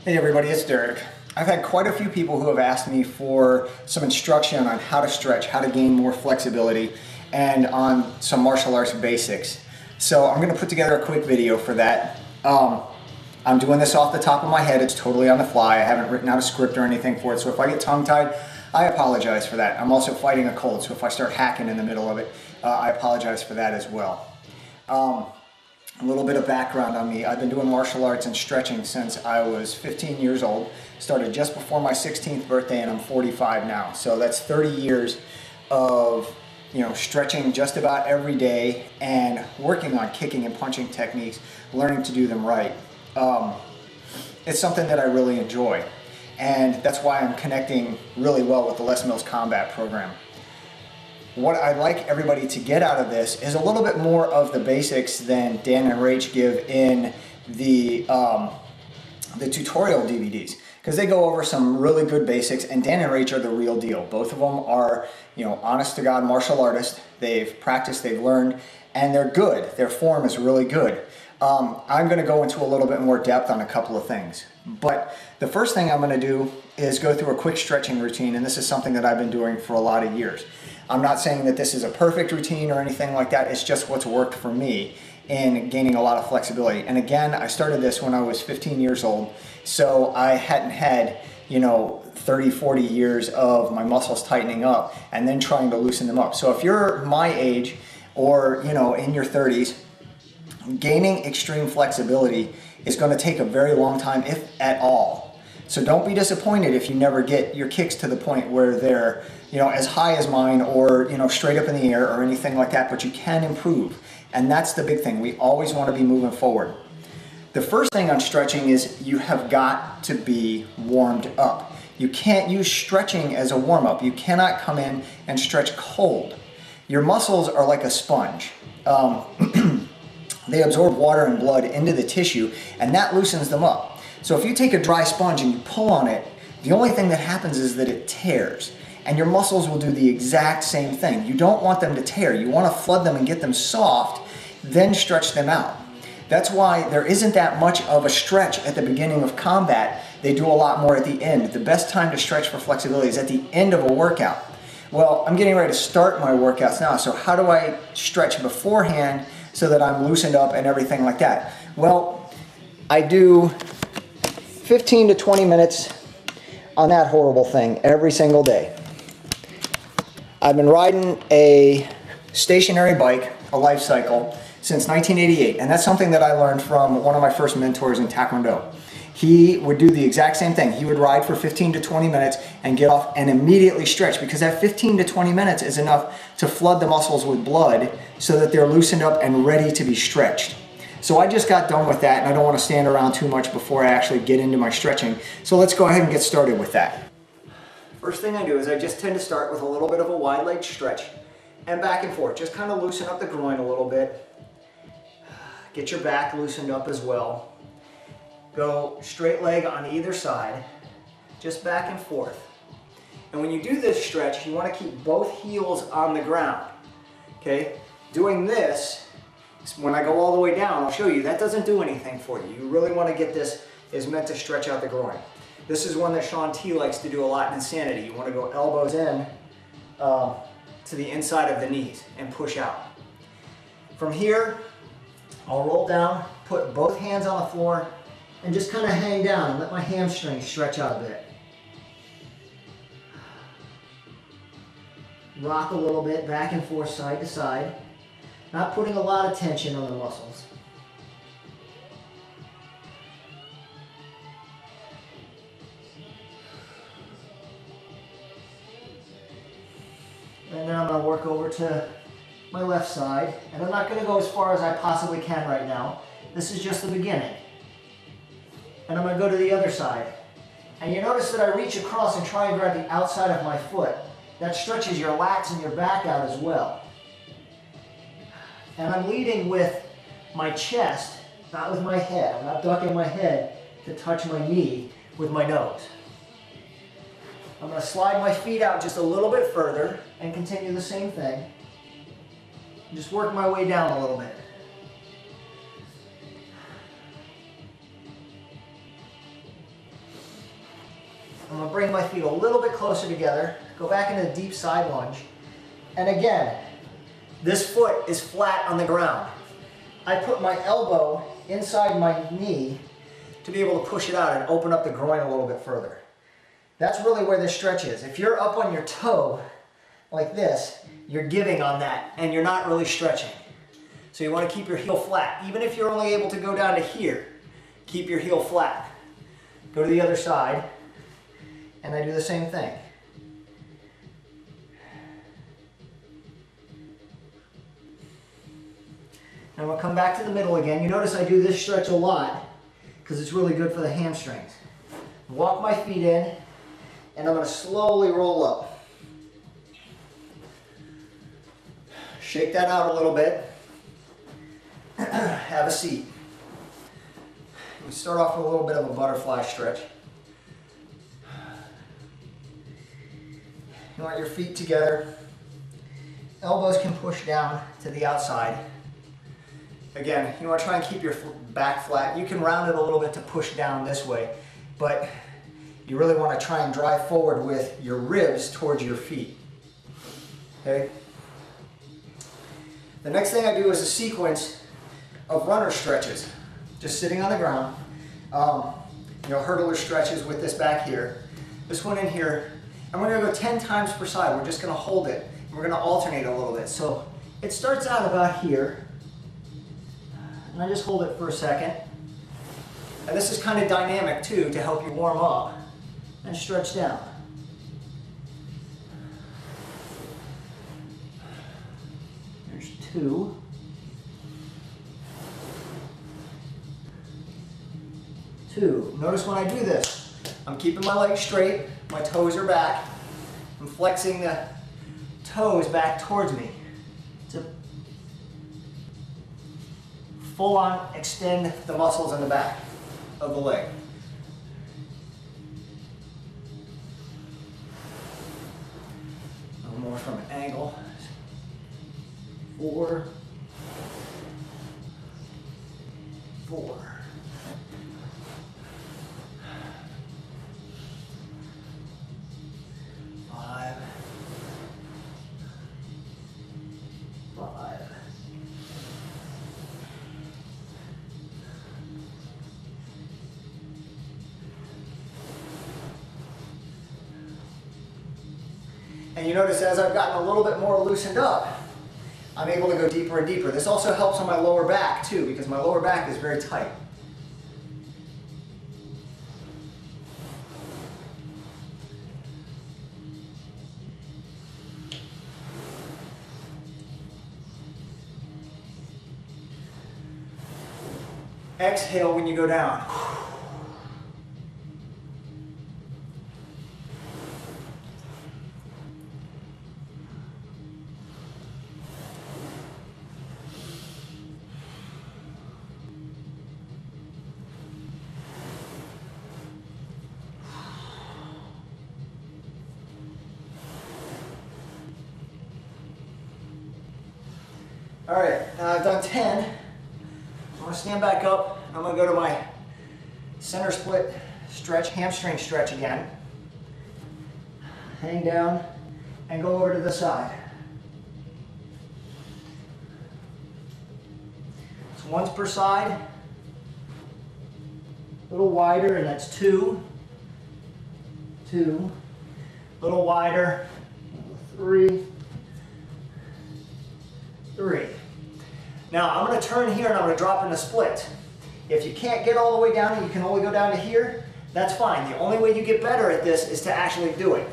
Hey everybody, it's Derek. I've had quite a few people who have asked me for some instruction on how to stretch, how to gain more flexibility, and on some martial arts basics. So I'm going to put together a quick video for that. I'm doing this off the top of my head. It's totally on the fly. I haven't written out a script or anything for it, so if I get tongue-tied, I apologize for that. I'm also fighting a cold, so if I start hacking in the middle of it, I apologize for that as well. A little bit of background on me. I've been doing martial arts and stretching since I was 15 years old. Started just before my 16th birthday and I'm 45 now. So that's 30 years of stretching just about every day and working on kicking and punching techniques, learning to do them right. It's something that I really enjoy. And that's why I'm connecting really well with the Les Mills Combat program. What I'd like everybody to get out of this is a little bit more of the basics than Dan and Rach give in the tutorial DVDs, because they go over some really good basics, and Dan and Rach are the real deal. Both of them are, honest to God martial artists. They've practiced, they've learned, and they're good. Their form is really good. I'm going to go into a little bit more depth on a couple of things. But the first thing I'm going to do is go through a quick stretching routine, and this is something that I've been doing for a lot of years. I'm not saying that this is a perfect routine or anything like that. It's just what's worked for me in gaining a lot of flexibility. And again, I started this when I was 15 years old, so I hadn't had 30, 40 years of my muscles tightening up and then trying to loosen them up. So if you're my age or in your 30s, gaining extreme flexibility is going to take a very long time, if at all. So don't be disappointed if you never get your kicks to the point where they're as high as mine or straight up in the air or anything like that, but you can improve. And that's the big thing. We always want to be moving forward. The first thing on stretching is you have got to be warmed up. You can't use stretching as a warm-up. You cannot come in and stretch cold. Your muscles are like a sponge. They absorb water and blood into the tissue, and that loosens them up. So if you take a dry sponge and you pull on it, the only thing that happens is that it tears. And your muscles will do the exact same thing. You don't want them to tear. You want to flood them and get them soft, then stretch them out. That's why there isn't that much of a stretch at the beginning of combat. They do a lot more at the end. The best time to stretch for flexibility is at the end of a workout. Well, I'm getting ready to start my workouts now, so how do I stretch beforehand so that I'm loosened up and everything like that? Well, I do 15 to 20 minutes on that horrible thing every single day. I've been riding a stationary bike, a life cycle, since 1988, and that's something that I learned from one of my first mentors in Taekwondo. He would do the exact same thing. He would ride for 15 to 20 minutes and get off and immediately stretch, because that 15 to 20 minutes is enough to flood the muscles with blood so that they're loosened up and ready to be stretched. So I just got done with that, and I don't want to stand around too much before I actually get into my stretching. So let's go ahead and get started with that. First thing I do is I just tend to start with a little bit of a wide leg stretch and back and forth. Just kind of loosen up the groin a little bit. Get your back loosened up as well. Go straight leg on either side, just back and forth. And when you do this stretch, you want to keep both heels on the ground. Okay? Doing this, when I go all the way down, I'll show you, that doesn't do anything for you. You really want to get this, is meant to stretch out the groin. This is one that Shaun T likes to do a lot in Insanity. You want to go elbows in to the inside of the knees and push out. From here, I'll roll down, put both hands on the floor, and just kind of hang down and let my hamstrings stretch out a bit. Rock a little bit back and forth, side to side. Not putting a lot of tension on the muscles. And then I'm going to work over to my left side. And I'm not going to go as far as I possibly can right now. This is just the beginning. And I'm going to go to the other side. And you notice that I reach across and try and grab the outside of my foot. That stretches your lats and your back out as well. And I'm leading with my chest, not with my head. I'm not ducking my head to touch my knee with my nose. I'm going to slide my feet out just a little bit further and continue the same thing. Just work my way down a little bit. I'm going to bring my feet a little bit closer together, go back into the deep side lunge. And again, this foot is flat on the ground. I put my elbow inside my knee to be able to push it out and open up the groin a little bit further. That's really where this stretch is. If you're up on your toe like this, you're giving on that and you're not really stretching. So you want to keep your heel flat. Even if you're only able to go down to here, keep your heel flat. Go to the other side, and I do the same thing. Now I'm going to come back to the middle again. You notice I do this stretch a lot because it's really good for the hamstrings. Walk my feet in, and I'm going to slowly roll up. Shake that out a little bit. Have a seat. We start off with a little bit of a butterfly stretch. You want your feet together. Elbows can push down to the outside. Again, you want to try and keep your back flat. You can round it a little bit to push down this way, but you really want to try and drive forward with your ribs towards your feet. Okay? The next thing I do is a sequence of runner stretches. Just sitting on the ground. Hurdler stretches with this back here. This one in here. And we're going to go 10 times per side. We're just going to hold it. And we're going to alternate a little bit. So it starts out about here. And I just hold it for a second. And this is kind of dynamic too to help you warm up. And stretch down. There's 2. 2. Notice when I do this, I'm keeping my legs straight, my toes are back, I'm flexing the toes back towards me to full on extend the muscles in the back of the leg. A little more from an angle. 4. 4. 5. 5. 5. And you notice as I've gotten a little bit more loosened up, I'm able to go deeper and deeper. This also helps on my lower back too, because my lower back is very tight. Exhale when you go down. All right, now I've done 10. I'm going to stand back up. I'm going to go to my center split stretch, hamstring stretch again. Hang down and go over to the side. It's once per side. A little wider, and that's 2. 2. A little wider. 3. 3. Now I'm going to turn here and I'm going to drop in a split. If you can't get all the way down and you can only go down to here, that's fine. The only way you get better at this is to actually do it.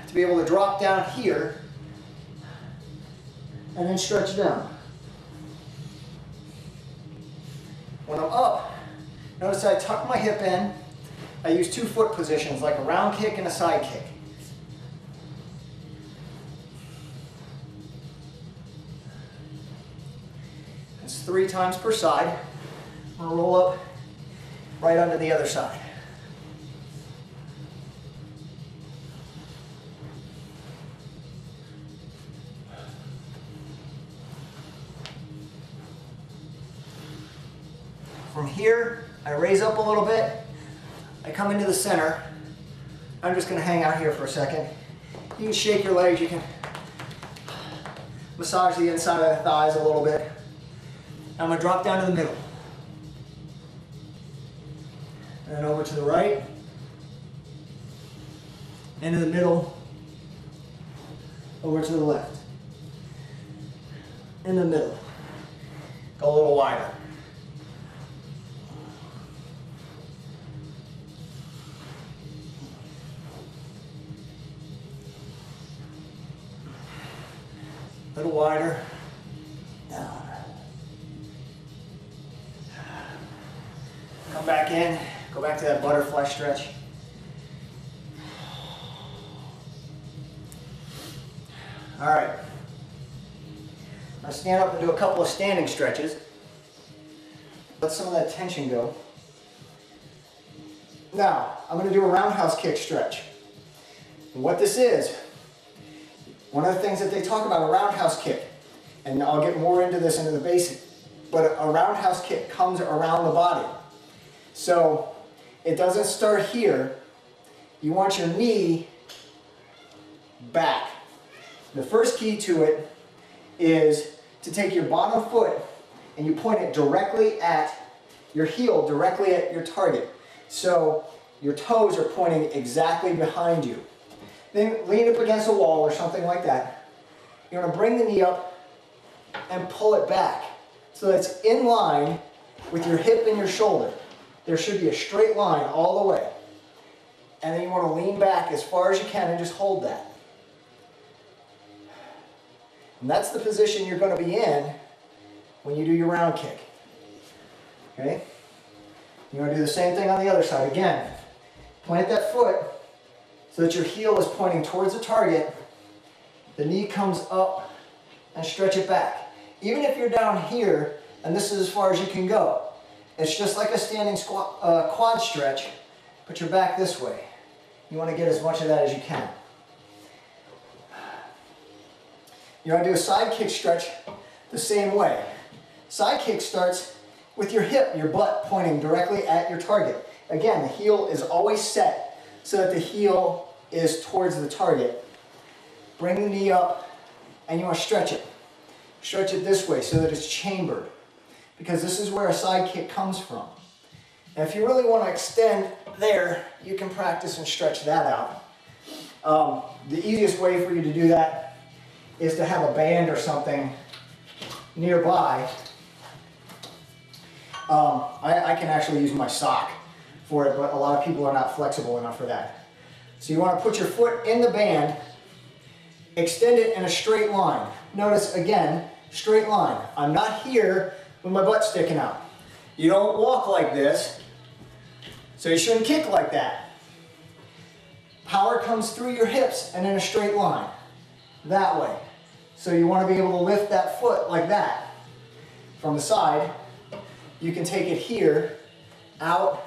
To be able to drop down here and then stretch down. When I'm up, notice I tuck my hip in. I use 2 foot positions like a round kick and a side kick. It's 3 times per side. I'm going to roll up right onto the other side. From here, I raise up a little bit. I come into the center I'm just going to hang out here for a second. You can shake your legs, you can massage the inside of the thighs a little bit. I'm going to drop down to the middle. And then over to the right. Into the middle. Over to the left. In the middle. Go a little wider. A little wider. Down. Come back in. Go back to that butterfly stretch. All right. Now stand up and do a couple of standing stretches. Let some of that tension go. Now, I'm going to do a roundhouse kick stretch. And what this is, one of the things that they talk about, a roundhouse kick, and I'll get more into this into the basic, but a roundhouse kick comes around the body. So it doesn't start here. You want your knee back. The first key to it is to take your bottom foot and you point it directly at your heel, directly at your target. So your toes are pointing exactly behind you. Then lean up against a wall or something like that. You're going to bring the knee up and pull it back so that it's in line with your hip and your shoulder. There should be a straight line all the way. And then you want to lean back as far as you can and just hold that. And that's the position you're going to be in when you do your round kick. Okay? You want to do the same thing on the other side. Again, plant that foot so that your heel is pointing towards the target. The knee comes up and stretch it back. Even if you're down here and this is as far as you can go, it's just like a standing squat, quad stretch, but you're back this way. You want to get as much of that as you can. You want to do a side kick stretch the same way. Side kick starts with your hip, your butt pointing directly at your target. Again, the heel is always set so that the heel is towards the target. Bring the knee up and you want to stretch it. Stretch it this way so that it's chambered, because this is where a side kick comes from. And if you really want to extend there, you can practice and stretch that out. The easiest way for you to do that is to have a band or something nearby. I can actually use my sock for it, but a lot of people are not flexible enough for that. So you want to put your foot in the band, extend it in a straight line. Notice again, straight line. I'm not here with my butt sticking out. You don't walk like this, so you shouldn't kick like that. Power comes through your hips and in a straight line, that way. So you want to be able to lift that foot like that. From the side, you can take it here, out,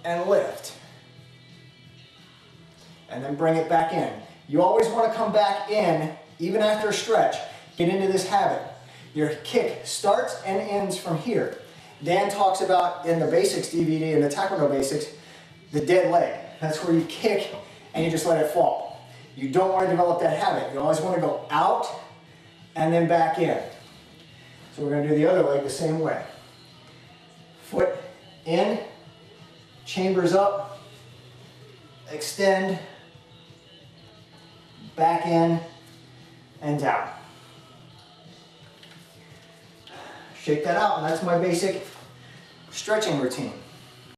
and lift. And then bring it back in. You always want to come back in, even after a stretch. Get into this habit. Your kick starts and ends from here. Dan talks about in the basics DVD, in the Taekwondo basics, the dead leg. That's where you kick and you just let it fall. You don't want to develop that habit. You always want to go out and then back in. So we're going to do the other leg the same way. Foot in, chambers up, extend, back in, and down. Shake that out, and that's my basic stretching routine.